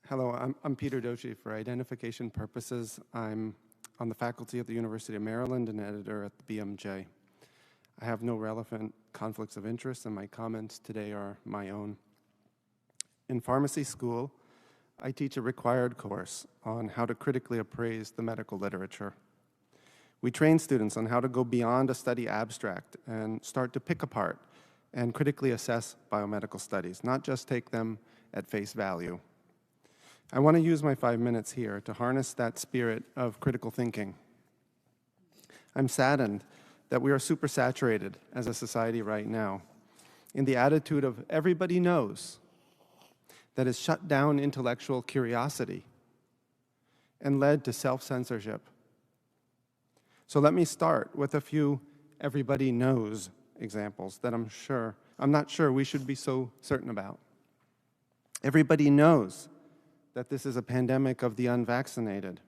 Hello, I'm Peter Doshi. For identification purposes, I'm on the faculty at the University of Maryland and editor at the BMJ. I have no relevant conflicts of interest, and my comments today are my own. In pharmacy school, I teach a required course on how to critically appraise the medical literature. We train students on how to go beyond a study abstract and start to pick apart and critically assess biomedical studies, not just take them at face value. I want to use my 5 minutes here to harness that spirit of critical thinking. I'm saddened that we are supersaturated as a society right now in the attitude of everybody knows that has shut down intellectual curiosity and led to self-censorship. So let me start with a few everybody knows examples that I'm not sure we should be so certain about. Everybody knows that this is a pandemic of the unvaccinated.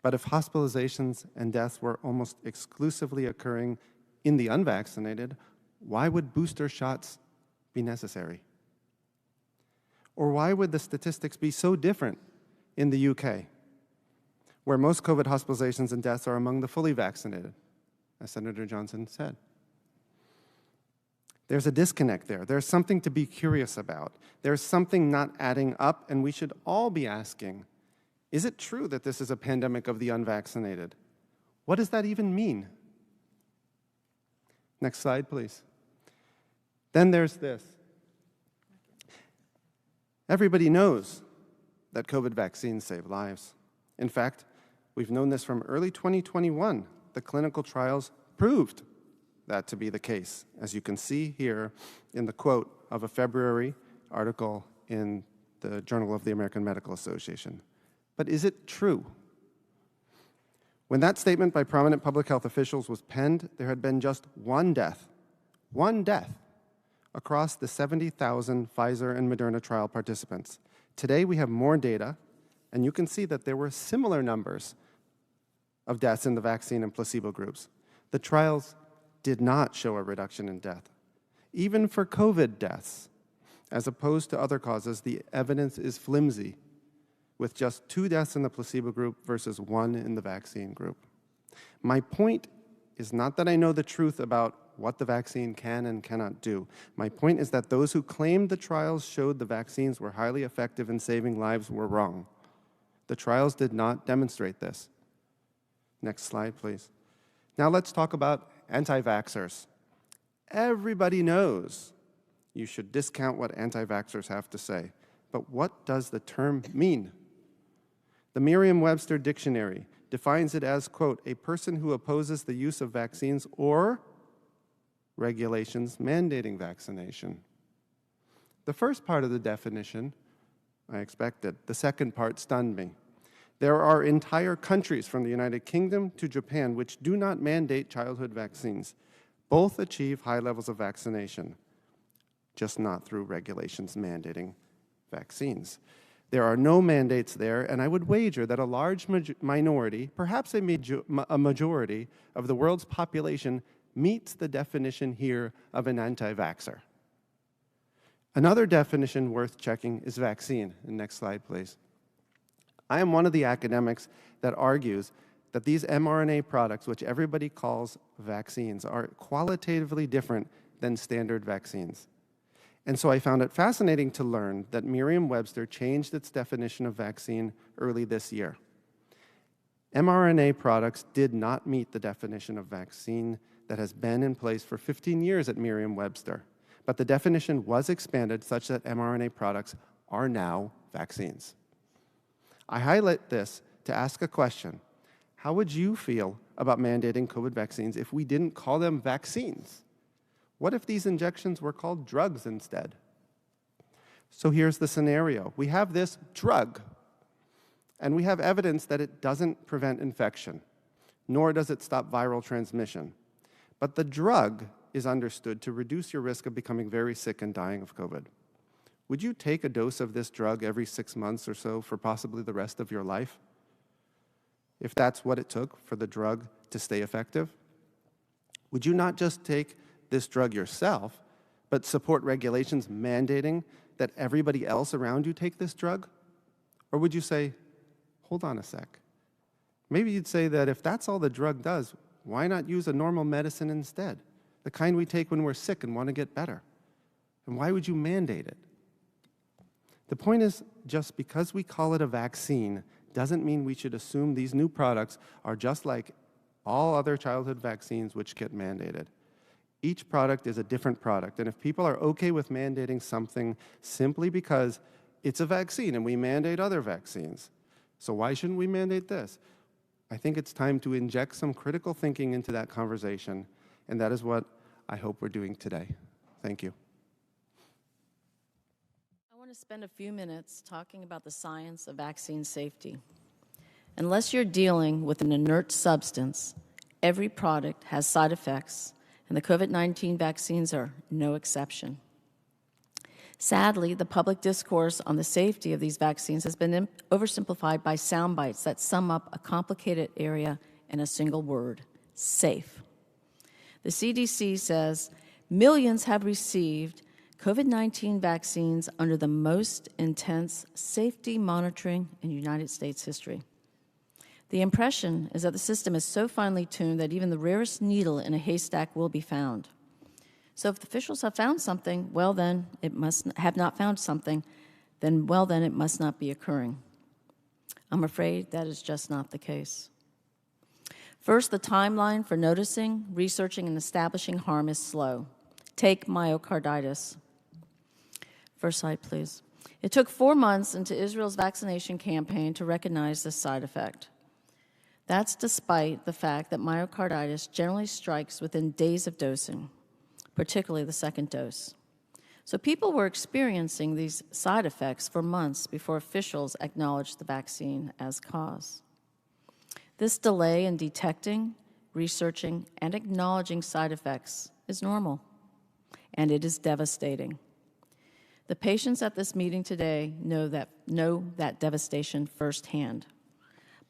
But if hospitalizations and deaths were almost exclusively occurring in the unvaccinated, why would booster shots be necessary? Or why would the statistics be so different in the UK, where most COVID hospitalizations and deaths are among the fully vaccinated, as Senator Johnson said? There's a disconnect there. There's something to be curious about. There's something not adding up, and we should all be asking, is it true that this is a pandemic of the unvaccinated? What does that even mean? Next slide, please. Then there's this. Everybody knows that COVID vaccines save lives. In fact, we've known this from early 2021. The clinical trials proved that to be the case, as you can see here in the quote of a February article in the Journal of the American Medical Association. But is it true? When that statement by prominent public health officials was penned, there had been just one death across the 70,000 Pfizer and Moderna trial participants. Today we have more data, and you can see that there were similar numbers of deaths in the vaccine and placebo groups. The trials did not show a reduction in death. Even for COVID deaths, as opposed to other causes, the evidence is flimsy, with just 2 deaths in the placebo group versus 1 in the vaccine group. My point is not that I know the truth about what the vaccine can and cannot do. My point is that those who claimed the trials showed the vaccines were highly effective in saving lives were wrong. The trials did not demonstrate this. Next slide, please. Now let's talk about anti-vaxxers. Everybody knows you should discount what anti-vaxxers have to say. But what does the term mean? The Merriam-Webster dictionary defines it as, quote, a person who opposes the use of vaccines or regulations mandating vaccination. The first part of the definition, I expected. The second part stunned me. There are entire countries from the United Kingdom to Japan which do not mandate childhood vaccines. Both achieve high levels of vaccination, just not through regulations mandating vaccines. There are no mandates there, and I would wager that a large minority, perhaps a majority of the world's population meets the definition here of an anti-vaxxer. Another definition worth checking is vaccine. Next slide, please. I am one of the academics that argues that these mRNA products, which everybody calls vaccines, are qualitatively different than standard vaccines. And so I found it fascinating to learn that Merriam-Webster changed its definition of vaccine early this year. mRNA products did not meet the definition of vaccine that has been in place for 15 years at Merriam-Webster, but the definition was expanded such that mRNA products are now vaccines. I highlight this to ask a question. How would you feel about mandating COVID vaccines if we didn't call them vaccines? What if these injections were called drugs instead? So here's the scenario. We have this drug, and we have evidence that it doesn't prevent infection, nor does it stop viral transmission. But the drug is understood to reduce your risk of becoming very sick and dying of COVID. Would you take a dose of this drug every 6 months or so for possibly the rest of your life? If that's what it took for the drug to stay effective? Would you not just take this drug yourself, but support regulations mandating that everybody else around you take this drug? Or would you say, hold on a sec? Maybe you'd say that if that's all the drug does, why not use a normal medicine instead? The kind we take when we're sick and want to get better. And why would you mandate it? The point is, just because we call it a vaccine doesn't mean we should assume these new products are just like all other childhood vaccines which get mandated. Each product is a different product, and if people are okay with mandating something simply because it's a vaccine and we mandate other vaccines, so why shouldn't we mandate this? I think it's time to inject some critical thinking into that conversation, and that is what I hope we're doing today. Thank you. I want to spend a few minutes talking about the science of vaccine safety. Unless you're dealing with an inert substance, every product has side effects, and the COVID-19 vaccines are no exception. Sadly, the public discourse on the safety of these vaccines has been oversimplified by sound bites that sum up a complicated area in a single word: safe. The CDC says millions have received COVID-19 vaccines under the most intense safety monitoring in United States history. The impression is that the system is so finely tuned that even the rarest needle in a haystack will be found. So if the officials have found something, well then, it must have not found something, then well then it must not be occurring. I'm afraid that is just not the case. First, the timeline for noticing, researching, and establishing harm is slow. Take myocarditis. First slide, please. It took 4 months into Israel's vaccination campaign to recognize this side effect. That's despite the fact that myocarditis generally strikes within days of dosing, particularly the second dose. So people were experiencing these side effects for months before officials acknowledged the vaccine as cause. This delay in detecting, researching, and acknowledging side effects is normal, and it is devastating. The patients at this meeting today know that devastation firsthand.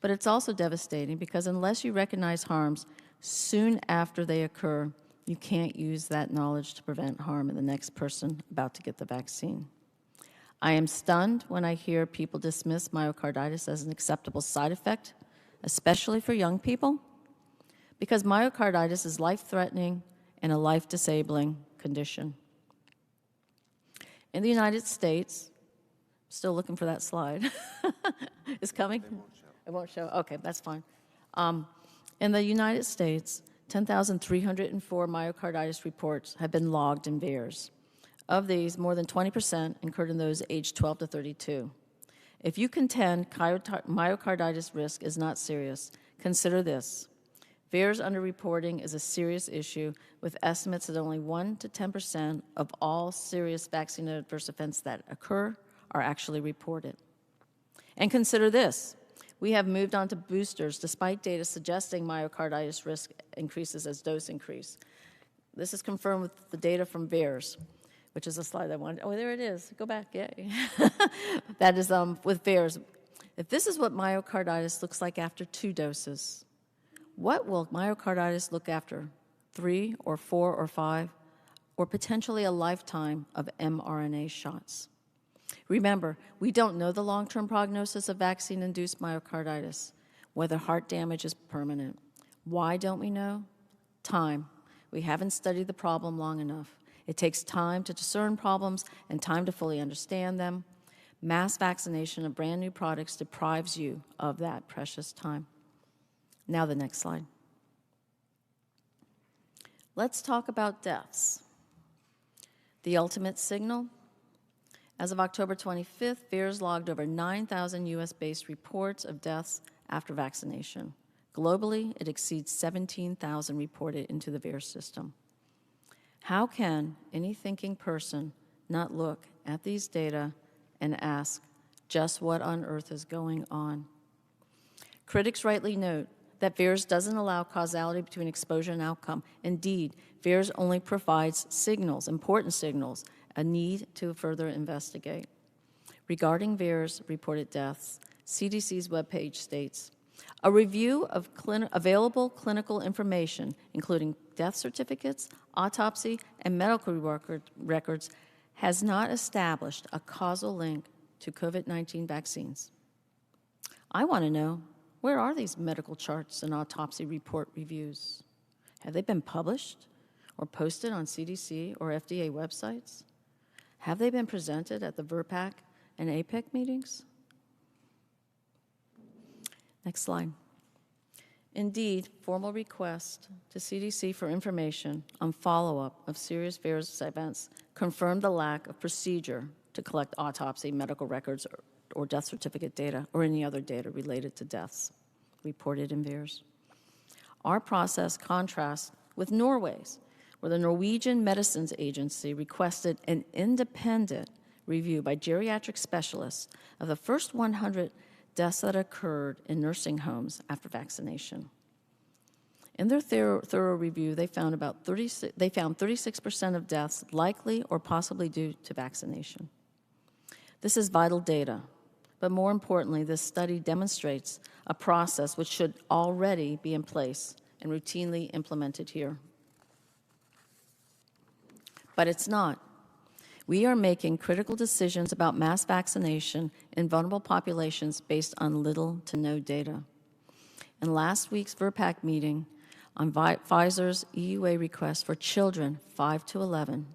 But it's also devastating because unless you recognize harms soon after they occur, you can't use that knowledge to prevent harm in the next person about to get the vaccine. I am stunned when I hear people dismiss myocarditis as an acceptable side effect, especially for young people, because myocarditis is life-threatening and a life-disabling condition. In the United States, still looking for that slide. It's coming? It won't show? Okay, that's fine. In the United States, 10,304 myocarditis reports have been logged in VAERS. Of these, more than 20% occurred in those aged 12 to 32. If you contend myocarditis risk is not serious, consider this. VAERS underreporting is a serious issue, with estimates that only 1 to 10% of all serious vaccine adverse events that occur are actually reported. And consider this. We have moved on to boosters despite data suggesting myocarditis risk increases as dose increase. This is confirmed with the data from VAERS, which is a slide I wanted. Oh, there it is. Go back. Yay. That is with VAERS. If this is what myocarditis looks like after 2 doses, what will myocarditis look after 3 or 4 or 5, or potentially a lifetime of mRNA shots? Remember, we don't know the long-term prognosis of vaccine-induced myocarditis, whether heart damage is permanent. Why don't we know? Time. We haven't studied the problem long enough. It takes time to discern problems and time to fully understand them. Mass vaccination of brand new products deprives you of that precious time. Now the next slide. Let's talk about deaths. The ultimate signal. As of October 25th, VAERS logged over 9,000 US-based reports of deaths after vaccination. Globally, it exceeds 17,000 reported into the VAERS system. How can any thinking person not look at these data and ask, just what on earth is going on? Critics rightly note that VAERS doesn't allow causality between exposure and outcome. Indeed, VAERS only provides signals, important signals, a need to further investigate. Regarding VAERS reported deaths, CDC's webpage states, a review of available clinical information, including death certificates, autopsy, and medical records, has not established a causal link to COVID-19 vaccines. I want to know, where are these medical charts and autopsy report reviews? Have they been published or posted on CDC or FDA websites? Have they been presented at the VRPAC and APEC meetings? Next slide. Indeed, formal request to CDC for information on follow-up of serious virus events confirmed the lack of procedure to collect autopsy, medical records, or death certificate data, or any other data related to deaths reported in VAERS. Our process contrasts with Norway's, where the Norwegian Medicines Agency requested an independent review by geriatric specialists of the first 100 deaths that occurred in nursing homes after vaccination. In their thorough review, they found 36% of deaths likely or possibly due to vaccination. This is vital data, but more importantly, this study demonstrates a process which should already be in place and routinely implemented here. But it's not. We are making critical decisions about mass vaccination in vulnerable populations based on little to no data. In last week's VRPAC meeting on Pfizer's EUA request for children 5 to 11,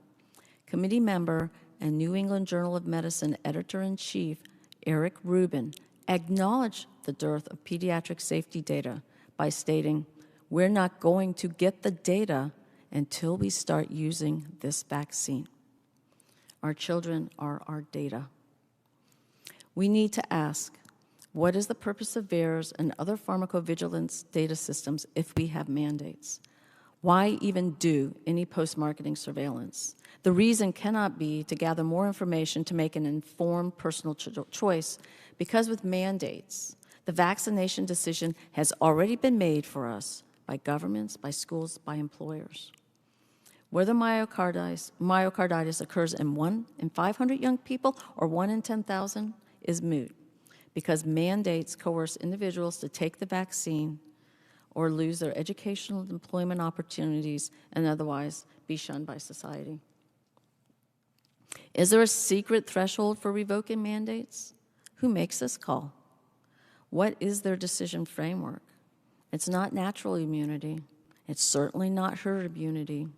committee member and New England Journal of Medicine editor-in-chief Eric Rubin acknowledged the dearth of pediatric safety data by stating, "We're not going to get the data until we start using this vaccine. Our children are our data." We need to ask, what is the purpose of VAERS and other pharmacovigilance data systems if we have mandates? Why even do any post-marketing surveillance? The reason cannot be to gather more information to make an informed personal choice, because with mandates, the vaccination decision has already been made for us by governments, by schools, by employers. Whether myocarditis occurs in 1 in 500 young people or 1 in 10,000 is moot, because mandates coerce individuals to take the vaccine or lose their educational and employment opportunities and otherwise be shunned by society. Is there a secret threshold for revoking mandates? Who makes this call? What is their decision framework? It's not natural immunity. It's certainly not herd immunity.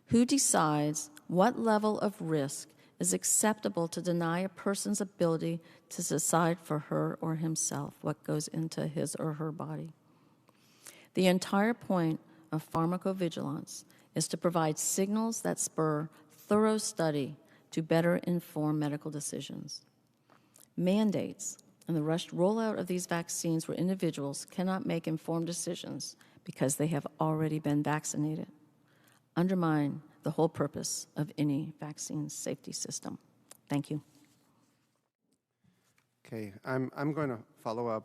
Who decides what level of risk is acceptable to deny a person's ability to decide for her or himself what goes into his or her body? The entire point of pharmacovigilance is to provide signals that spur thorough study to better inform medical decisions. Mandates and the rushed rollout of these vaccines where individuals cannot make informed decisions because they have already been vaccinated undermine the whole purpose of any vaccine safety system. Thank you. Okay, I'm going to follow up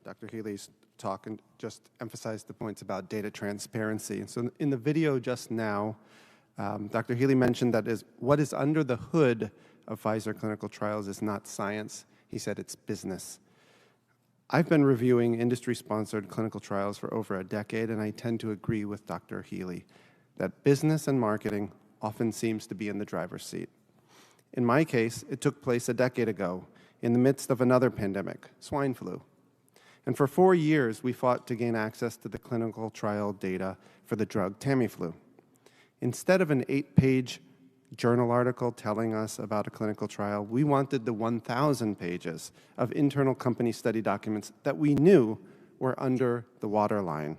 Dr. Healy's talk and just emphasize the points about data transparency. And so in the video just now, Dr. Healy mentioned that what is under the hood of Pfizer clinical trials is not science. He said it's business. I've been reviewing industry-sponsored clinical trials for over a decade, and I tend to agree with Dr. Healy that business and marketing often seems to be in the driver's seat. In my case, it took place a decade ago in the midst of another pandemic, swine flu. And for 4 years, we fought to gain access to the clinical trial data for the drug Tamiflu. Instead of an 8-page journal article telling us about a clinical trial, we wanted the 1,000 pages of internal company study documents that we knew were under the waterline.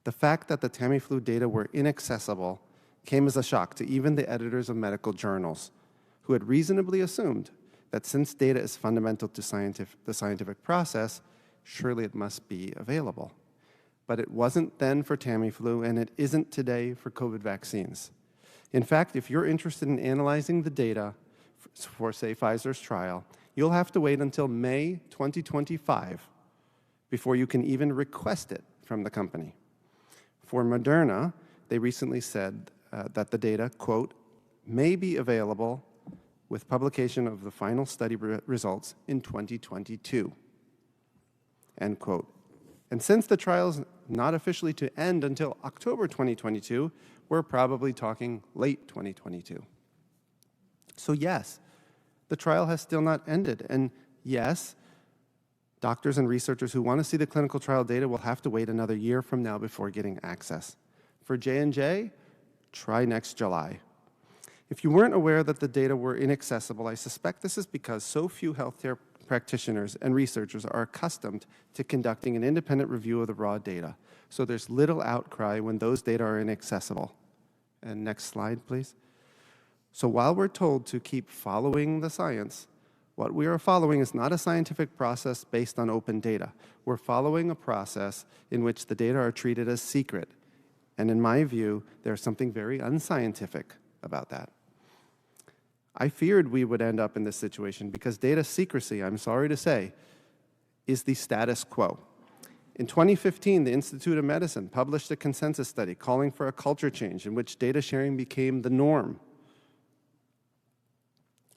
The fact that the Tamiflu data were inaccessible came as a shock to even the editors of medical journals, who had reasonably assumed that since data is fundamental to the scientific process, surely it must be available. But it wasn't then for Tamiflu, and it isn't today for COVID vaccines. In fact, if you're interested in analyzing the data for, say, Pfizer's trial, you'll have to wait until May 2025 before you can even request it from the company. For Moderna, they recently said that the data, quote, may be available with publication of the final study results in 2022, end quote. And since the trial's not officially to end until October 2022, we're probably talking late 2022. So yes, the trial has still not ended. And yes, Doctors and researchers who want to see the clinical trial data will have to wait another year from now before getting access. For J&J, try next July. If you weren't aware that the data were inaccessible, I suspect this is because so few healthcare practitioners and researchers are accustomed to conducting an independent review of the raw data. So there's little outcry when those data are inaccessible. And next slide, please. So while we're told to keep following the science, what we are following is not a scientific process based on open data. We're following a process in which the data are treated as secret. And in my view, there's something very unscientific about that. I feared we would end up in this situation because data secrecy, I'm sorry to say, is the status quo. In 2015, the Institute of Medicine published a consensus study calling for a culture change in which data sharing became the norm,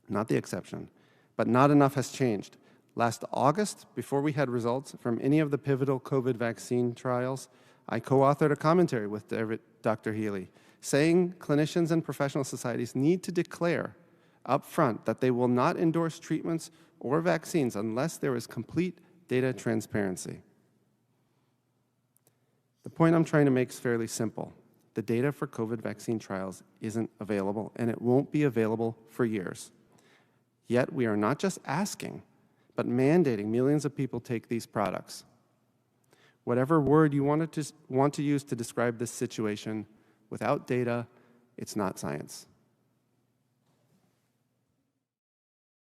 not the exception. But not enough has changed. Last August, before we had results from any of the pivotal COVID vaccine trials, I co-authored a commentary with Dr. Healy, saying clinicians and professional societies need to declare up front that they will not endorse treatments or vaccines unless there is complete data transparency. The point I'm trying to make is fairly simple. The data for COVID vaccine trials isn't available, and it won't be available for years. Yet we are not just asking, but mandating millions of people take these products. Whatever word you want to use to describe this situation, without data, it's not science.